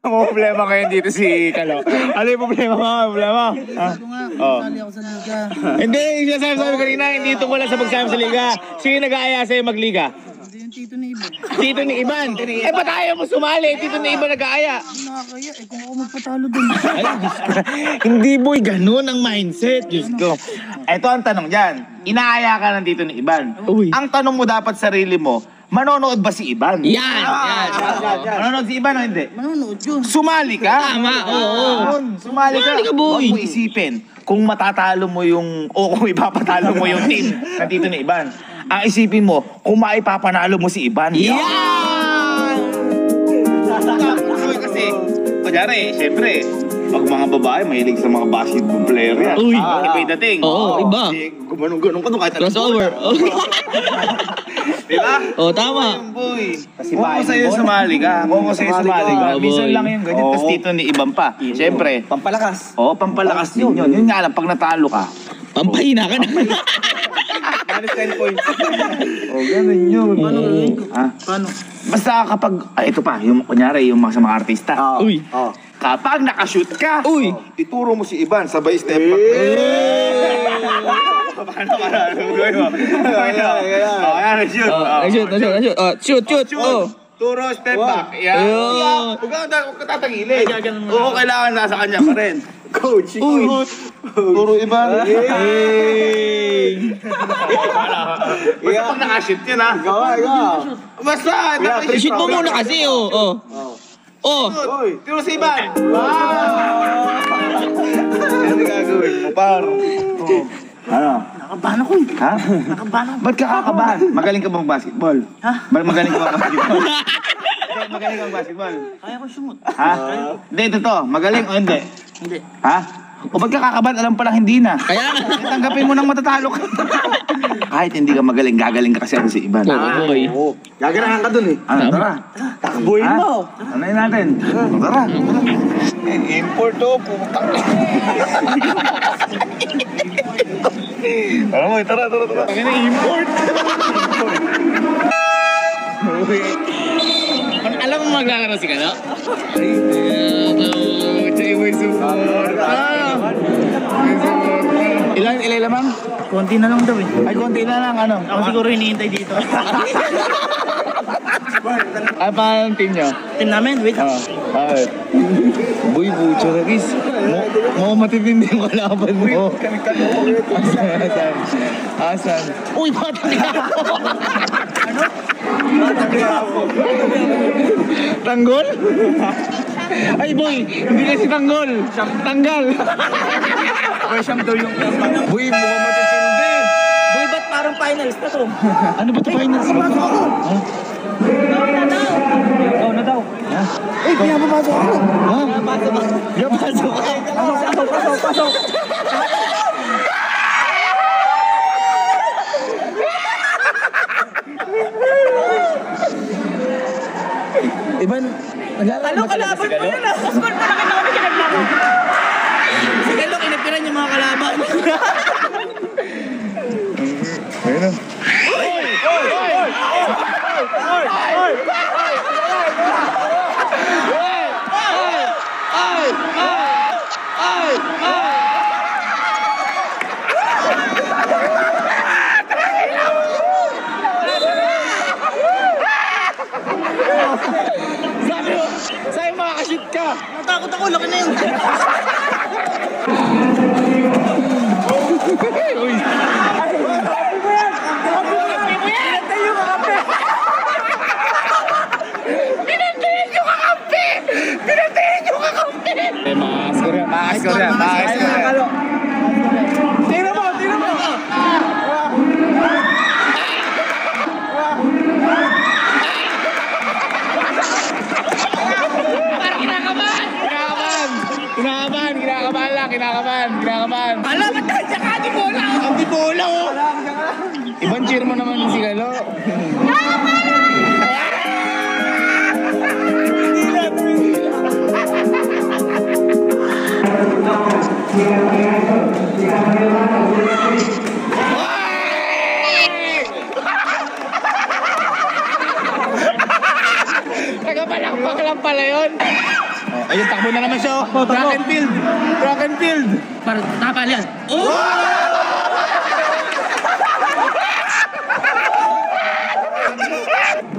Problema ngayon dito si Kalo. Ano yung problema mo? Problema? Ito nga, kasali ako sa liga. Hindi, sinasabi ko kanina, hindi tungkol lang sa pagsama sa liga. Sino nag-aaya sa'yo magliga? Hindi yung tito ni Iban. Tito ni Iban. Eh, ba't ayaw mo sumali? Tito ni Iban nag-aaya. Hindi nakakaya. Eh, kung ako magpatalo dun. Hindi boy, ganun ang mindset. Diyos ko. Ito ang tanong dyan. Inaaya ka ng Tito ni Iban. Uy. Ang tanong mo dapat sarili mo, manonood ba si Iban? Yan! Manonood si Iban o hindi? Manonood yun. Sumali ka? Tama, oo. Sumali ka. Sumali ka, boy. Huwag mo isipin kung matatalo mo yung, o kung ipapatalo mo yung team na Tito ni Iban. Ang isipin mo, kung maipapanalo mo si Iban. Yan! Kasi, kunyari, syempre, pag mga babae, mahilig sa mga basketball player yan. Uy. Iba yung dating. Oo, iba. Gumanong-ganong ka nung kahit Crossover. Diba? Oh, tama. Boy. Kung ako sa'yo sumali ka, minsan boy. lang yung ganyan. Tapos Tito ni Iban pa. Siyempre. Pampalakas. Oo, pampalakas din yun. Yun nga lang, pag natalo ka. Pampahina ka na. Minus 10 points. Oh, ganun yun. Paano gawin ko? Ha? Paano? Basta kapag, ito pa, yung kunyari, yung mga sa mga artista. Uy. Kapag nakashoot ka, Uy. Ituro mo si Iban, sabay step back. paano? Gawin mo. Ayan, shoot. Shoot. Oh. Turo, step back. Yan. Ayun. Huwag ka tatagilid. Oo, kailangan nasa kanya pa rin. Coach. Uy. Turo Iban. Basta pag nakashoot yun, ha? Ikaw. Basta, nakashoot. Shoot mo muna kasi, oh. Oh. Turo si Iban. Ano gagawin mo, par? Ano? Nakabahan ako eh. Ha? Nakabahan ako. Ba't ka kakabahan? Magaling ka bang basketball? Ha? Magaling ka bang basketball? Magaling ka bang basketball? Kaya ko sumot. Ha? Hindi, totoo. Magaling o hindi? Hindi. Ha? O ba't ka kakabahan? Alam palang hindi na. Kaya nga. Tanggapin mo nang matatalo ka. Kahit hindi ka magaling, gagaling ka kasi si Iban. Oo, boy. Gaganahan ka dun eh. Ano, tara. Takbuhin Ha? mo. Ano yun natin? Tara. Import to, puta. Alam mo, tara. Ang ina import. Alam mo maglalaro si Kalo? Ilan lamang? Konti na lang daw eh. Ay, konti na lang, ano? Ako siguro hinihintay dito. Ano pa ang team nyo? Team namin, wait. Ay. Boy, bucho na guys. Mo matitindi yung kalaban mo. Asan? Uy, bata niya ako. Tanggol? Ay boy, hindi na si Tanggol. Tanggal. Ay, siyang daw yung boy, mukhang matitindi. Boy, ba't parang finals na to? Ano ba ito finals? Ikaw na daw. Ay, kaya papasok ako. Ha? Kaya pasok ako. Pasok. Iban, Talo kalaban mo na lang. Pasok na lang kami kinaglaro. Si Galo, kinapiran yung mga kalaban. ayun na. Sa'yo makakashoot ka! Natakot ako, laki na yun. Makas ko rin. Tingnan mo! Kinakabahan. Ala, ba't tayo siya ka? Di bola oh. Ang bibola oh! Ibang cheer mo naman si Galo. Tagapalakpak lang pala yun. Ayun, takbo na naman siya. Oh. Track and field. Track and field. Para tapal yan. Oh!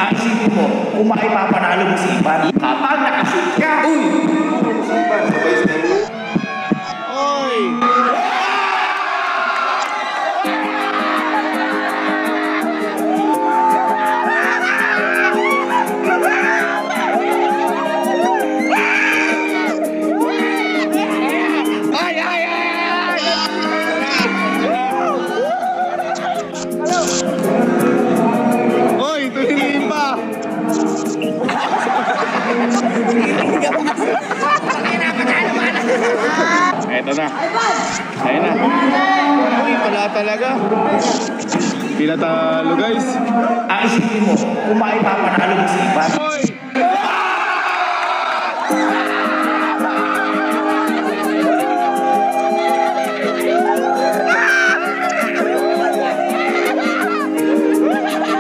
Ang isipin mo, kung maipapanalo mo si Ivan, kapag nakashoot ka, Oy! Oy, tuloy pa! Eto na. Ayun na. Uy, wala talaga. Pila talo, guys. ang isipin mo, kung maipapanalo mo si Ivan, Oy!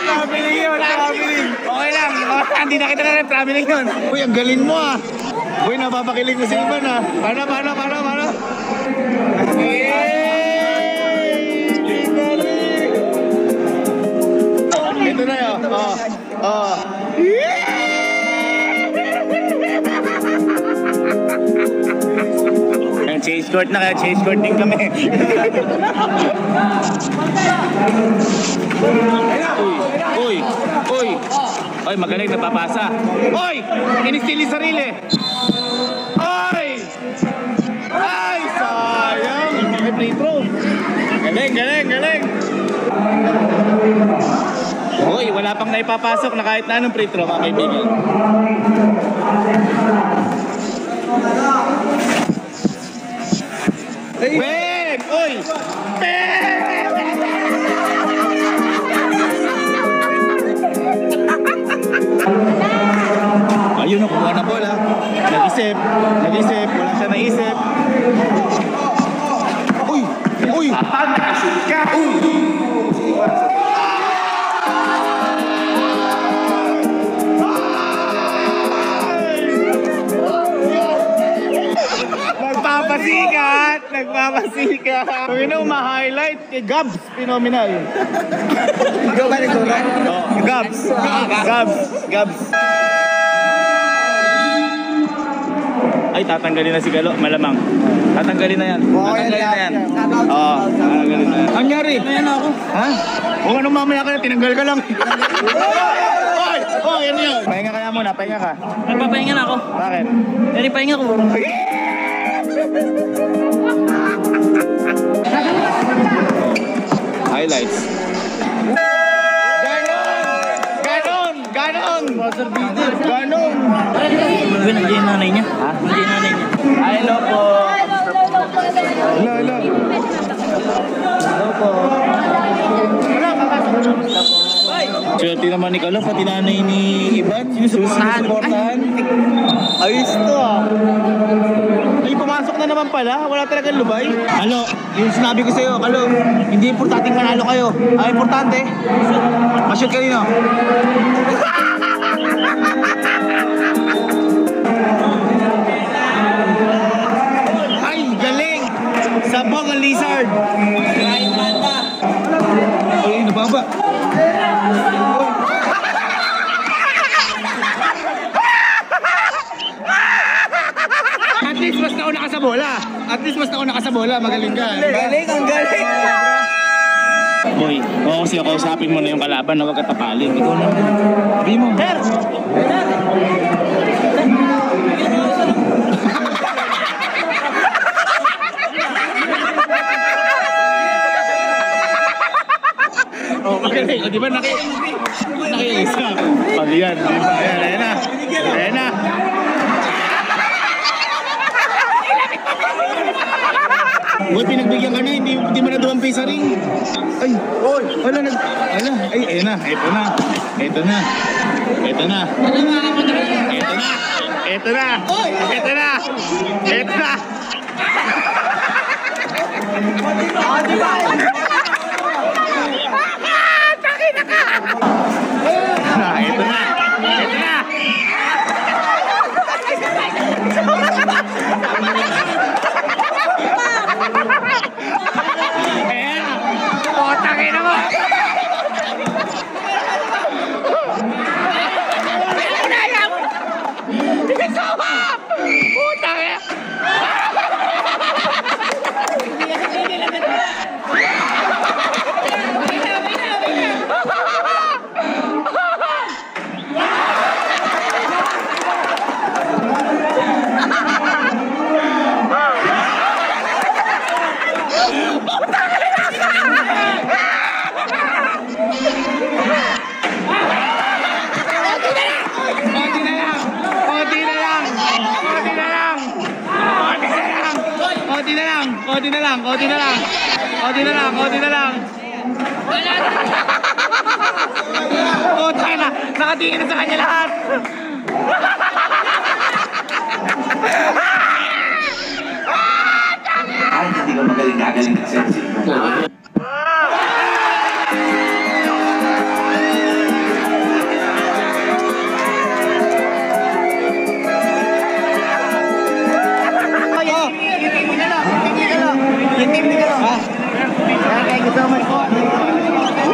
Traveling yun, traveling. Okay lang. Hindi na kita na rin traveling yun. Uy, ang galing mo ah. Uy, napapakilig mo si Ivan ah. Paano? Ito na yun. Oh. Change court na kaya change court din kami. Uy, magaling napapasa. Uy, inistil yung sarili. Uy! Ay, sayang. May free throw. Galing. Uy, wala pang naipapasok na kahit na anong free throw, mga kaibigan. Bang! Uy! Ayun, nakuha na bola. Nag-isip. Wala siya naisip. Uy! kapag nakashoot ka, Nagpapasikat. Kung yun ma-highlight kay Gabs, phenomenal. Ikaw ba nagturo? Gabs. Ay, tatanggalin na si Galo, malamang. Tatanggalin na yan. Oo, tatanggalin na yan. Ang nangyari? Ayan ako. Ha? Huwag anong mamaya ka na, tinanggal ka lang. Oy, yan yun. Pahinga ka na muna, pahinga ka. Nagpapahinga na ako. Bakit? Dari pahinga ko. Highlights. Ganon. Uy, nandiyan yung nanay niya. Ha? Nandiyan yung nanay niya. Hello po. Hello. Swerte naman ni Kalo, pati nanay ni Ivan. Sinusuportahan. Ayos to ah. Ay, pumasok na naman pala. Wala talagang lubay. Kalo, yung sinabi ko sa'yo, Kalo, hindi importanteng manalo kayo. Ang importante, ma-shoot kayo, no? Ay, galing! Sabong ang lizard! Ay, nababa. At least mas nauna ka sa bola. Magaling ka. ang galing. Boy, oo kasi kausapin mo na yung kalaban na huwag katapalin. Ikaw na. Sabi mo. Magaling. O, di ba nakiisa? Pag yan, di ba? Ayan na. Buat pinagbigyan ka na, hindi mo na duwampay sa ring. Ay, ayan na. Ito na. Ito na. Konti na lang. Oh, tayo na. Nakatingin na sa kanya lahat. Ay, hindi ka magaling ka sexy.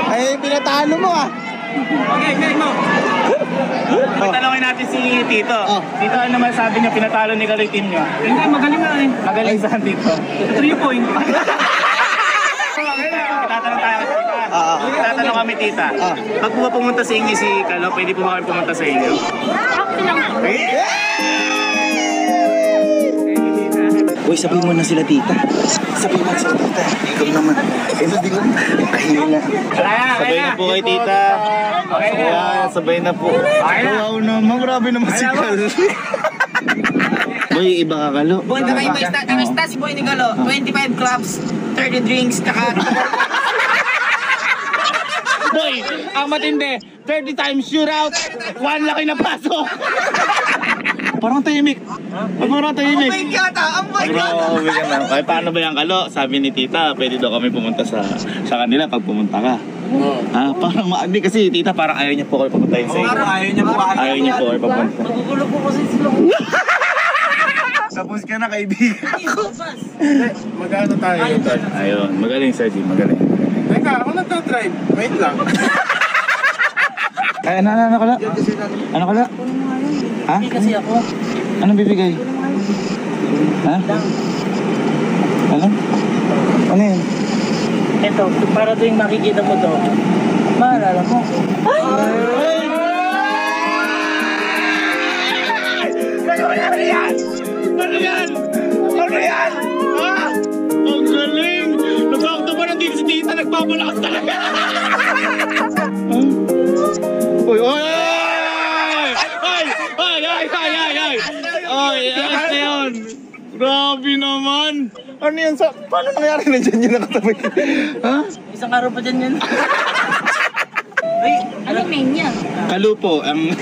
Ay, pinatalo mo ah. Okay, mo. Tanongin natin si Tito. Tito, ano naman sabi niyo pinatalo ni Kaloy team niyo? Hindi, magaling nga eh. Magaling saan Tito? 3 point. Tatanong tayo kasi Tita. Tatanong kami Tita. Pag po ba pumunta sa inyo si Kalo, pwede po ba kami pumunta sa inyo? Uy, sabihin mo na sila tita. Sabihin mo na sila tita. Ikaw naman. Hindi ko. Kahina. Sabay na po kay Tita. Okay na. Sabay na po. Wow naman, grabe naman si Kalo. Boy, iba ka Kalo. Boy, ang stats boy ni Galo, 25 clubs, 30 drinks, Boy, ang matindi, 30 times shootout, 1 laki na pasok. Parang tahimik. Parang tahimik. ang boy Grabe ka na. Ay, paano ba yan Kalo? Sabi ni Tita, pwede daw kami pumunta sa kanila pag pumunta ka. Parang maagdi kasi Tita, parang ayaw niya po kayo papuntahin sa inyo. Ayaw niya po. Ayaw niya po kayo papunta. Magugulo po kasi sila. Tapos ka na kaibigan. Magkano tayo? Ayun, magaling Sergi, magaling. Teka, ako nagta-drive. Wait lang. Ay, ano Kala? Ano Kala? Ha? Kasi ako. Anong bibigay? Ha? Ano? Ano yun? Ito, para tuwing makikita mo to, maalala mo. Ano yan? Ang galing! Nag-auto ba nandito si Tita? Nagpapalakas talaga! Uy! Ay, ayos na yun! Grabe naman! Ano yan? Paano nangyari na dyan yung nakatabi? Ha? Isang araw pa dyan yan. Ay, anong name niya? Kalupo, ang...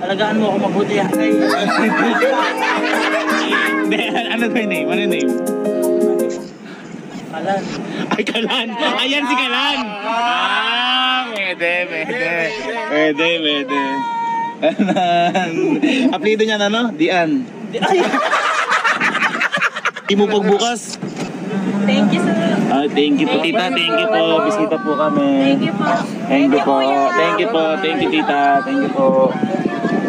Alagaan mo ako mabuti ah. Hindi, ano ba yung name? Ano yung name? Kalan. Ay, Kalan! Ayan si Kalan! Pwede. Apelido niya ano? Dian. Di mo pagbukas. Thank you sir. Thank you po tita, thank you po. Bisita po kami. Thank you po. Thank you po. Thank you po. Thank you tita. Thank you po.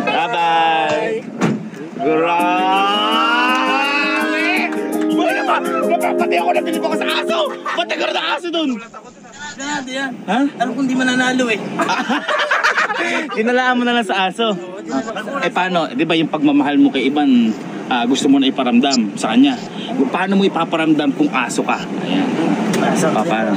Bye-bye. Grabe! Wala naman! Napapati ako na pinipok sa aso! Pati ka na aso dun! Diyan. Ha? Alam kung di mananalo eh. Dinalaan mo na lang sa aso. Paano? Di ba yung pagmamahal mo kay Iban, gusto mo na iparamdam sa kanya? Paano mo ipaparamdam kung aso ka? Ayan. Paano? Paano?